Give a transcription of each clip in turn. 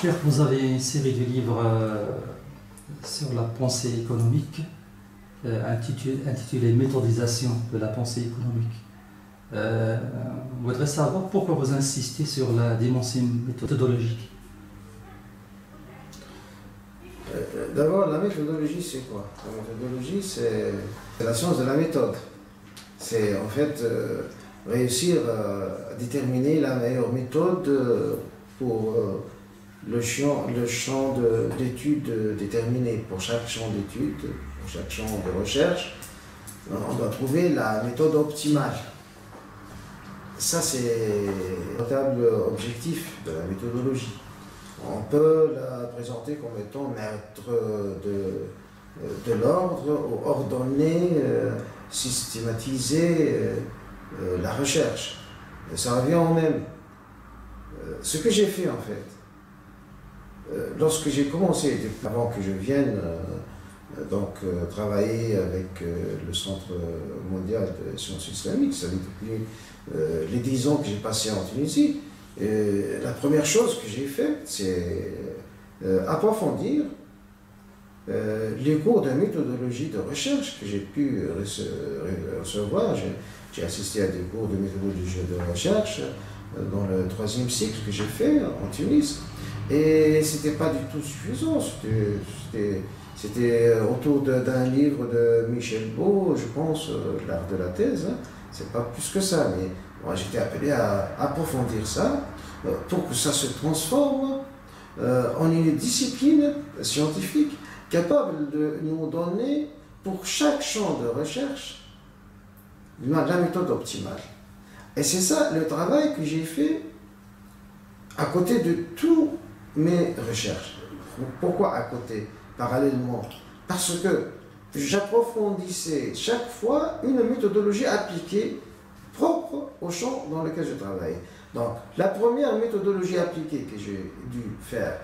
Cheikh, vous avez une série de livres sur la pensée économique intitulée Méthodisation de la pensée économique. On voudrait savoir pourquoi vous insistez sur la dimension méthodologique. D'abord, la méthodologie, c'est quoi? La méthodologie, c'est la science de la méthode. C'est en fait réussir à déterminer la meilleure méthode pour le champ d'études déterminé. Pour chaque champ d'études, pour chaque champ de recherche, on doit trouver la méthode optimale. Ça, c'est le véritable objectif de la méthodologie. On peut la présenter comme étant maître de l'ordre, ou ordonner, systématiser la recherche. Et ça revient au même. Ce que j'ai fait en fait, lorsque j'ai commencé, avant que je vienne travailler avec le Centre mondial de sciences islamiques, ça fait depuis les 10 ans que j'ai passé en Tunisie, la première chose que j'ai faite, c'est approfondir les cours de méthodologie de recherche que j'ai pu recevoir. J'ai assisté à des cours de méthodologie de recherche dans le 3e cycle que j'ai fait en Tunis. Et ce n'était pas du tout suffisant. C'était autour d'un livre de Michel Beau, je pense, L'art de la thèse. C'est pas plus que ça, mais moi j'étais appelé à approfondir ça pour que ça se transforme en une discipline scientifique capable de nous donner pour chaque champ de recherche la méthode optimale. Et c'est ça le travail que j'ai fait à côté de toutes mes recherches. Pourquoi à côté? Parallèlement. Parce que j'approfondissais chaque fois une méthodologie appliquée propre au champ dans lequel je travaille. Donc, la première méthodologie appliquée que j'ai dû faire,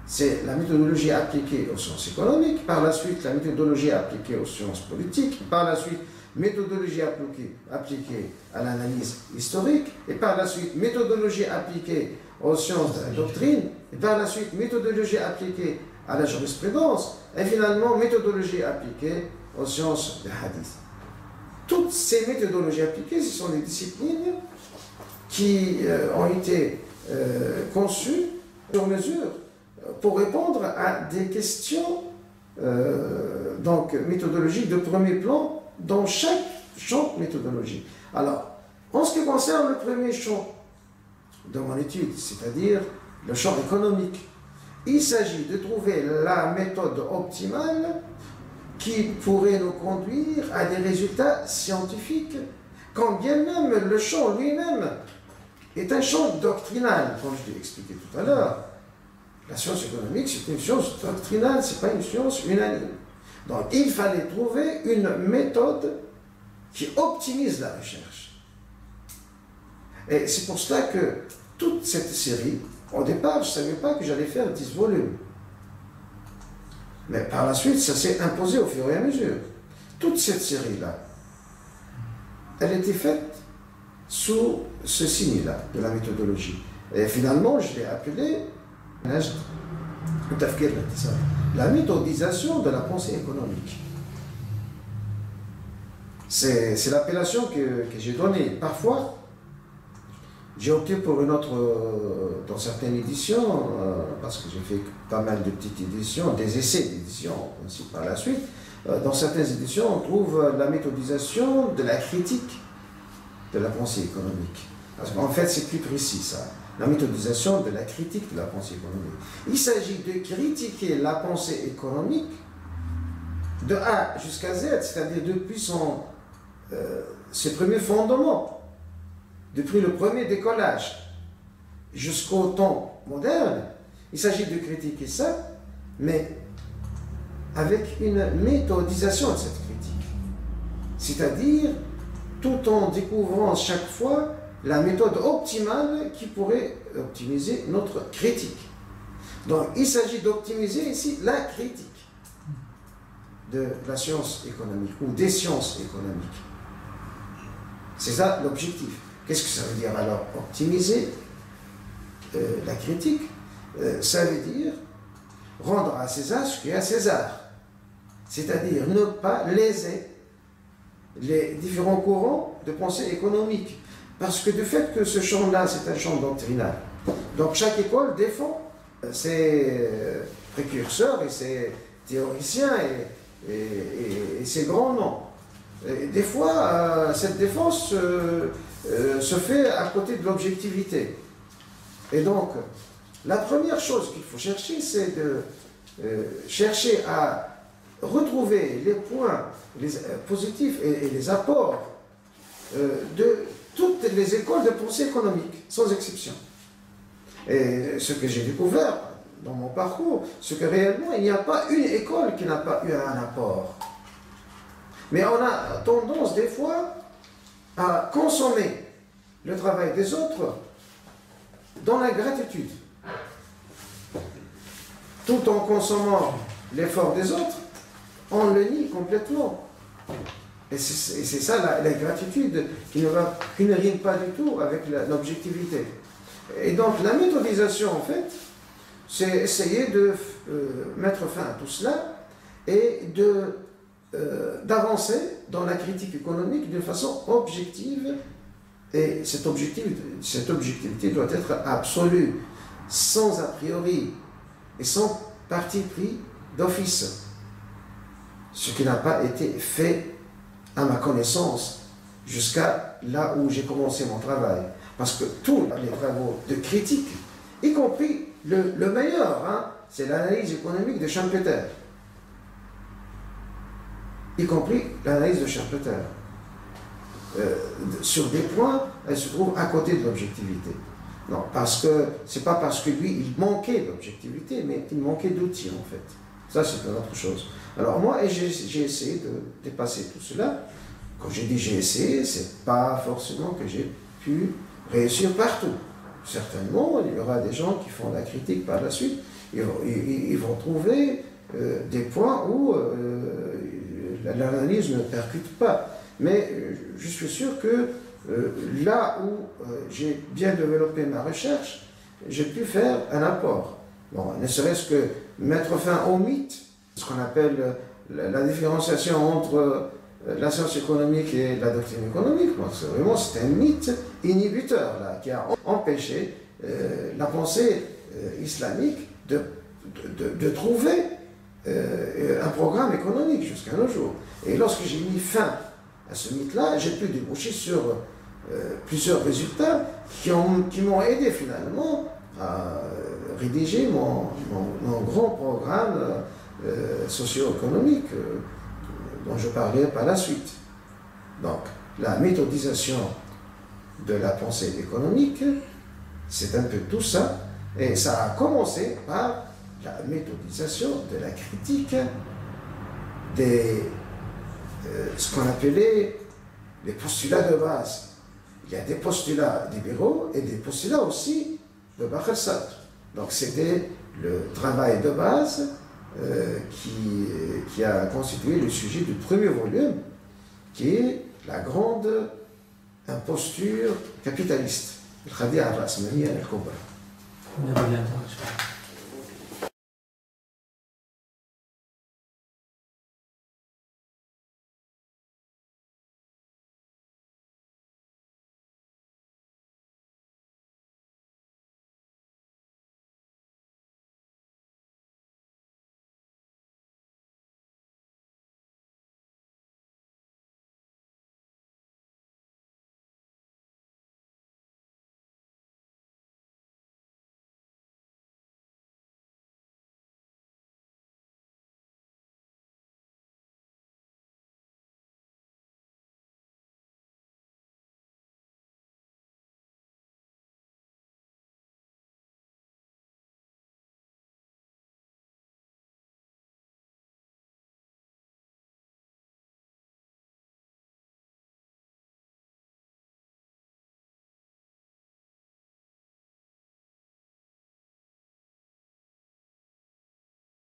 c'est la méthodologie appliquée aux sciences économiques, par la suite la méthodologie appliquée aux sciences politiques, par la suite méthodologie appliquée à l'analyse historique, et par la suite méthodologie appliquée aux sciences de la doctrine, et par la suite méthodologie appliquée à la jurisprudence, et finalement méthodologie appliquée aux sciences de hadith. Toutes ces méthodologies appliquées, ce sont des disciplines qui ont été conçues sur mesure pour répondre à des questions méthodologiques de premier plan dans chaque champ méthodologique. Alors, en ce qui concerne le premier champ de mon étude, c'est-à-dire le champ économique, il s'agit de trouver la méthode optimale qui pourrait nous conduire à des résultats scientifiques, quand bien même le champ lui-même est un champ doctrinal, comme je l'ai expliqué tout à l'heure. La science économique, c'est une science doctrinale, ce n'est pas une science unanime. Donc il fallait trouver une méthode qui optimise la recherche. Et c'est pour cela que toute cette série, au départ, je ne savais pas que j'allais faire 10 volumes. Mais par la suite, ça s'est imposé au fur et à mesure. Toute cette série-là, elle était faite sous ce signe-là de la méthodologie. Et finalement, je l'ai appelée la méthodisation de la pensée économique. C'est l'appellation que j'ai donnée. Parfois, j'ai opté pour une autre, dans certaines éditions, parce que j'ai fait pas mal de petites éditions, des essais d'édition aussi par la suite. Dans certaines éditions, on trouve la méthodisation de la critique de la pensée économique. Parce qu'en fait, c'est plus précis ça. La méthodisation de la critique de la pensée économique. Il s'agit de critiquer la pensée économique de A jusqu'à Z, c'est-à-dire depuis ses premiers fondements, depuis le premier décollage jusqu'au temps moderne. Il s'agit de critiquer ça, mais avec une méthodisation de cette critique. C'est-à-dire tout en découvrant chaque fois la méthode optimale qui pourrait optimiser notre critique. Donc il s'agit d'optimiser ici la critique de la science économique ou des sciences économiques. C'est ça l'objectif. Qu'est-ce que ça veut dire alors? Optimiser la critique. Ça veut dire rendre à César ce qui est à César. C'est-à-dire ne pas léser les différents courants de pensée économique. Parce que du fait que ce champ-là, c'est un champ doctrinal, donc chaque école défend ses précurseurs et ses théoriciens et ses grands noms. Et des fois, cette défense se fait à côté de l'objectivité. Et donc, la première chose qu'il faut chercher, c'est de chercher à retrouver les points positifs et les apports de toutes les écoles de pensée économique, sans exception. Et ce que j'ai découvert dans mon parcours, c'est que réellement, il n'y a pas une école qui n'a pas eu un apport. Mais on a tendance des fois à consommer le travail des autres dans l'ingratitude. Tout en consommant l'effort des autres, on le nie complètement. Et c'est ça l'ingratitude qui ne rime pas du tout avec l'objectivité. Et donc la méthodisation, en fait, c'est essayer de mettre fin à tout cela et d'avancer dans la critique économique d'une façon objective. Et cette objectivité doit être absolue, sans a priori et sans parti pris d'office. Ce qui n'a pas été fait à ma connaissance jusqu'à là où j'ai commencé mon travail. Parce que tous les travaux de critique, y compris le meilleur, hein, c'est l'analyse économique de Schumpeter. Y compris l'analyse de Schumpeter. Sur des points, elle se trouve à côté de l'objectivité. Non, parce que c'est pas parce que lui, il manquait d'objectivité, mais il manquait d'outils, en fait. Ça, c'est une autre chose. Alors moi, j'ai essayé de dépasser tout cela. Quand j'ai dit j'ai essayé, c'est pas forcément que j'ai pu réussir partout. Certainement, il y aura des gens qui font la critique par la suite. Ils vont trouver des points où l'analyse ne percute pas. Mais je suis sûr que là où j'ai bien développé ma recherche, j'ai pu faire un apport. Bon, ne serait-ce que mettre fin au mythe, ce qu'on appelle la différenciation entre la science économique et la doctrine économique. Bon, c'est un mythe inhibiteur là, qui a empêché la pensée islamique de trouver un programme économique jusqu'à nos jours. Et lorsque j'ai mis fin à ce mythe-là, j'ai pu déboucher sur plusieurs résultats qui m'ont aidé finalement à rédiger mon grand programme socio-économique dont je parlerai par la suite. Donc, la méthodisation de la pensée économique, c'est un peu tout ça, et ça a commencé par la méthodisation de la critique ce qu'on appelait les postulats de base. Il y a des postulats libéraux et des postulats aussi de Bakhar Sadr. Donc c'était le travail de base qui a constitué le sujet du premier volume, qui est la grande imposture capitaliste. الخديعة الرأسمالية الكبرى.